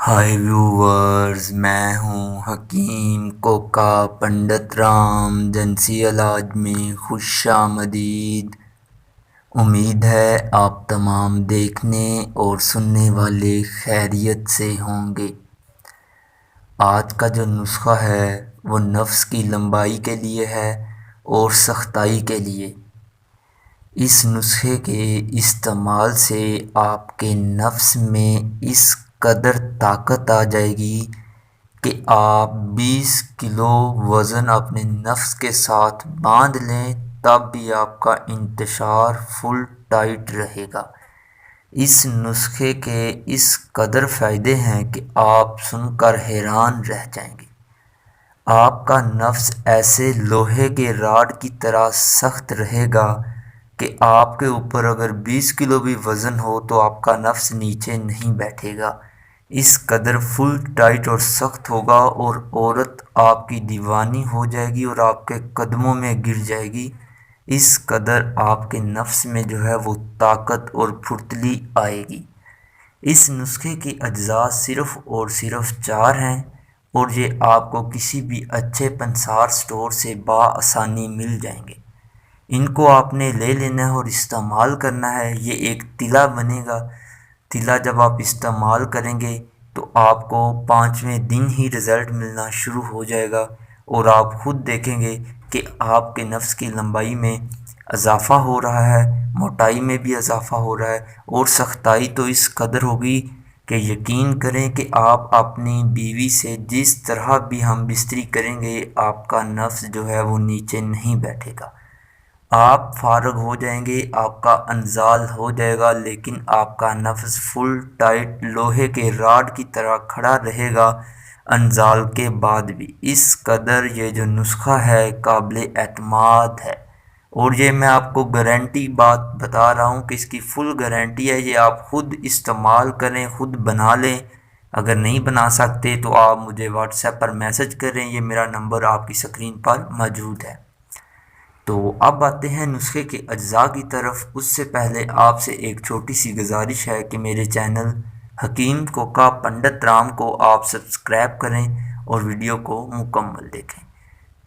High viewers, میں ہوں حکیم کوکا پنڈت رام جنسی علاج میں خوش آمدید۔ امید ہے آپ تمام دیکھنے اور سننے والے خیریت سے ہوں گے۔ آج کا جو نسخہ ہے وہ نفس کی لمبائی کے لیے ہے اور سختائی کے لیے۔ اس نسخے کے استعمال سے آپ کے نفس میں اس قدر طاقت آ جائے گی کہ آپ 20 کلو وزن اپنے نفس کے ساتھ باندھ لیں تب بھی آپ کا انتشار فل ٹائٹ رہے گا۔ اس نسخے کے اس قدر فائدے ہیں کہ آپ سن کر حیران رہ جائیں گے۔ آپ کا نفس ایسے لوہے کے راڈ کی طرح سخت رہے گا کہ آپ کے اوپر اگر 20 کلو بھی وزن ہو تو آپ کا نفس نیچے نہیں بیٹھے گا۔ اس قدر فل ٹائٹ اور سخت ہوگا اور عورت آپ کی دیوانی ہو جائے گی اور آپ کے قدموں میں گر جائے گی۔ اس قدر آپ کے نفس میں جو ہے وہ طاقت اور پھرتلی آئے گی۔ اس نسخے کی اجزاء صرف اور صرف 4 ہیں اور یہ آپ کو کسی بھی اچھے پنسار سٹور سے بآسانی مل جائیں گے۔ ان کو آپ نے لے لینا ہے اور استعمال کرنا ہے۔ یہ ایک تلا بنے گا۔ تلا جب آپ استعمال کریں گے تو آپ کو 5ویں دن ہی رزلٹ ملنا شروع ہو جائے گا اور آپ خود دیکھیں گے کہ آپ کے نفس کی لمبائی میں اضافہ ہو رہا ہے، موٹائی میں بھی اضافہ ہو رہا ہے اور سختائی تو اس قدر ہوگی کہ یقین کریں کہ آپ اپنی بیوی سے جس طرح بھی ہم بستری کریں گے آپ کا نفس جو ہے وہ نیچے نہیں بیٹھے گا۔ آپ فارغ ہو جائیں گے، آپ کا انزال ہو جائے گا، لیکن آپ کا نفس فل ٹائٹ لوہے کے راڈ کی طرح کھڑا رہے گا انزال کے بعد بھی۔ اس قدر یہ جو نسخہ ہے قابل اعتماد ہے اور یہ میں آپ کو گارنٹی بات بتا رہا ہوں کہ اس کی فل گارنٹی ہے۔ یہ آپ خود استعمال کریں، خود بنا لیں۔ اگر نہیں بنا سکتے تو آپ مجھے واٹس ایپ پر میسج کریں، یہ میرا نمبر آپ کی اسکرین پر موجود ہے۔ تو اب آتے ہیں نسخے کے اجزاء کی طرف۔ اس سے پہلے آپ سے ایک چھوٹی سی گزارش ہے کہ میرے چینل حکیم کوکا پنڈت رام کو آپ سبسکرائب کریں اور ویڈیو کو مکمل دیکھیں۔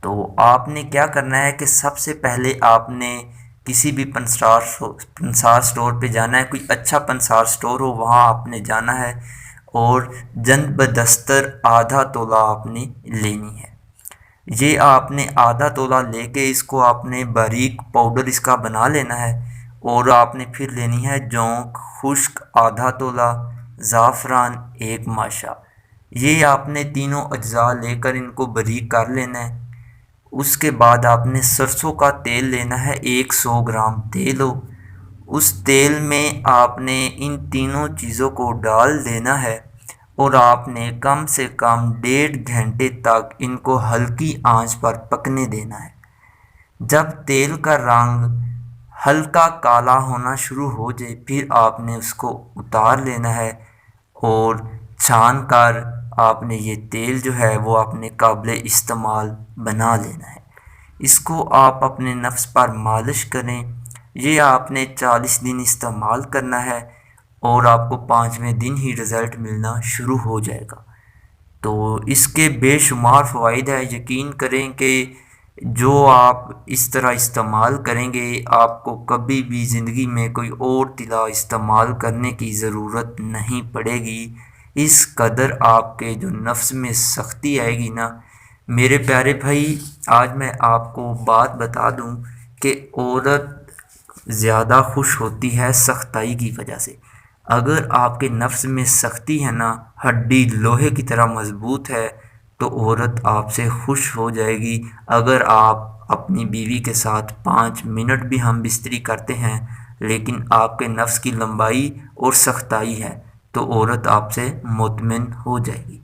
تو آپ نے کیا کرنا ہے کہ سب سے پہلے آپ نے کسی بھی پنسار سٹور پہ جانا ہے، کوئی اچھا پنسار سٹور ہو وہاں آپ نے جانا ہے اور جند بدستر آدھا تولہ آپ نے لینی ہے۔ یہ آپ نے آدھا تولہ لے کے اس کو آپ نے باریک پاؤڈر اس کا بنا لینا ہے اور آپ نے پھر لینی ہے جونک خشک آدھا تولہ، زعفران 1 ماشا۔ یہ آپ نے تینوں اجزاء لے کر ان کو باریک کر لینا ہے۔ اس کے بعد آپ نے سرسوں کا تیل لینا ہے، 100 گرام تیل ہو۔ اس تیل میں آپ نے ان تینوں چیزوں کو ڈال دینا ہے اور آپ نے کم سے کم 1.5 گھنٹے تک ان کو ہلکی آنچ پر پکنے دینا ہے۔ جب تیل کا رنگ ہلکا کالا ہونا شروع ہو جائے پھر آپ نے اس کو اتار لینا ہے اور چھان کر آپ نے یہ تیل جو ہے وہ اپنے قابل استعمال بنا لینا ہے۔ اس کو آپ اپنے نفس پر مالش کریں۔ یہ آپ نے 40 دن استعمال کرنا ہے اور آپ کو 5ویں دن ہی رزلٹ ملنا شروع ہو جائے گا۔ تو اس کے بے شمار فوائد ہیں۔ یقین کریں کہ جو آپ اس طرح استعمال کریں گے آپ کو کبھی بھی زندگی میں کوئی اور تلا استعمال کرنے کی ضرورت نہیں پڑے گی۔ اس قدر آپ کے جو نفس میں سختی آئے گی نا میرے پیارے بھائی، آج میں آپ کو بات بتا دوں کہ عورت زیادہ خوش ہوتی ہے سختائی کی وجہ سے۔ اگر آپ کے نفس میں سختی ہے نا، ہڈی لوہے کی طرح مضبوط ہے تو عورت آپ سے خوش ہو جائے گی۔ اگر آپ اپنی بیوی کے ساتھ 5 منٹ بھی ہم بستری کرتے ہیں لیکن آپ کے نفس کی لمبائی اور سختائی ہے تو عورت آپ سے مطمئن ہو جائے گی۔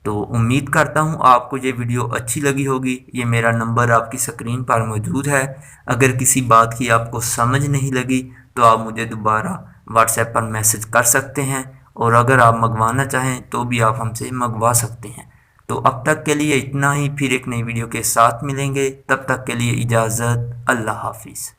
تو امید کرتا ہوں آپ کو یہ ویڈیو اچھی لگی ہوگی۔ یہ میرا نمبر آپ کی سکرین پر موجود ہے۔ اگر کسی بات کی آپ کو سمجھ نہیں لگی تو آپ مجھے دوبارہ واٹس ایپ پر میسج کر سکتے ہیں اور اگر آپ منگوانا چاہیں تو بھی آپ ہم سے منگوا سکتے ہیں۔ تو اب تک کے لیے اتنا ہی، پھر ایک نئی ویڈیو کے ساتھ ملیں گے، تب تک کے لیے اجازت، اللہ حافظ۔